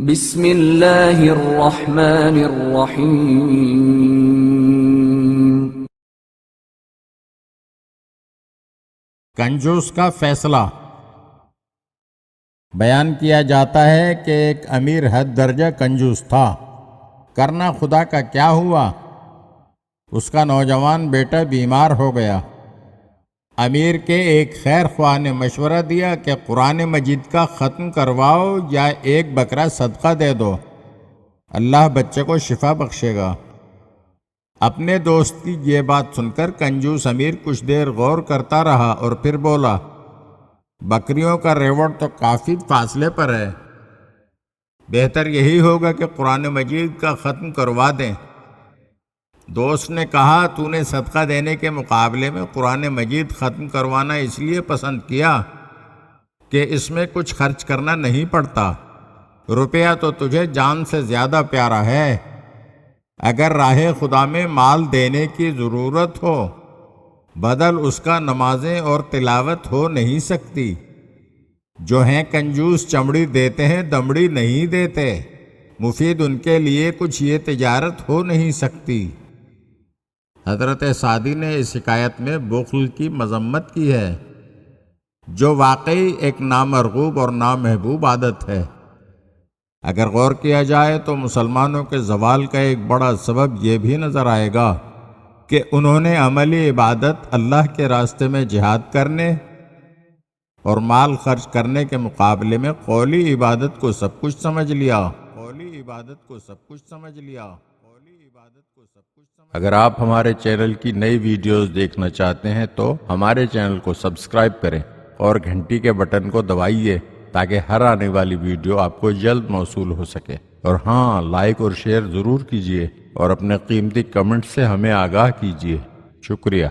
بسم اللہ الرحمن الرحیم۔ کنجوس کا فیصلہ۔ بیان کیا جاتا ہے کہ ایک امیر حد درجہ کنجوس تھا۔ کرنا خدا کا کیا ہوا، اس کا نوجوان بیٹا بیمار ہو گیا۔ امیر کے ایک خیر خواہ نے مشورہ دیا کہ قرآن مجید کا ختم کرواؤ یا ایک بکرا صدقہ دے دو، اللہ بچے کو شفا بخشے گا۔ اپنے دوست کی یہ بات سن کر کنجوس امیر کچھ دیر غور کرتا رہا اور پھر بولا، بکریوں کا ریوڑ تو کافی فاصلے پر ہے، بہتر یہی ہوگا کہ قرآن مجید کا ختم کروا دیں۔ دوست نے کہا، تو نے صدقہ دینے کے مقابلے میں قرآن مجید ختم کروانا اس لیے پسند کیا کہ اس میں کچھ خرچ کرنا نہیں پڑتا، روپیہ تو تجھے جان سے زیادہ پیارا ہے۔ اگر راہ خدا میں مال دینے کی ضرورت ہو، بدل اس کا نمازیں اور تلاوت ہو نہیں سکتی۔ جو ہیں کنجوس چمڑی دیتے ہیں دمڑی نہیں دیتے، مفید ان کے لیے کچھ یہ تجارت ہو نہیں سکتی۔ حضرت سعدی نے اس حکایت میں بخل کی مذمت کی ہے، جو واقعی ایک نامرغوب اور نامحبوب عادت ہے۔ اگر غور کیا جائے تو مسلمانوں کے زوال کا ایک بڑا سبب یہ بھی نظر آئے گا کہ انہوں نے عملی عبادت اللہ کے راستے میں جہاد کرنے اور مال خرچ کرنے کے مقابلے میں قولی عبادت کو سب کچھ سمجھ لیا۔ اگر آپ ہمارے چینل کی نئی ویڈیوز دیکھنا چاہتے ہیں تو ہمارے چینل کو سبسکرائب کریں اور گھنٹی کے بٹن کو دبائیے تاکہ ہر آنے والی ویڈیو آپ کو جلد موصول ہو سکے۔ اور ہاں، لائک اور شیئر ضرور کیجیے اور اپنے قیمتی کمنٹ سے ہمیں آگاہ کیجیے۔ شکریہ۔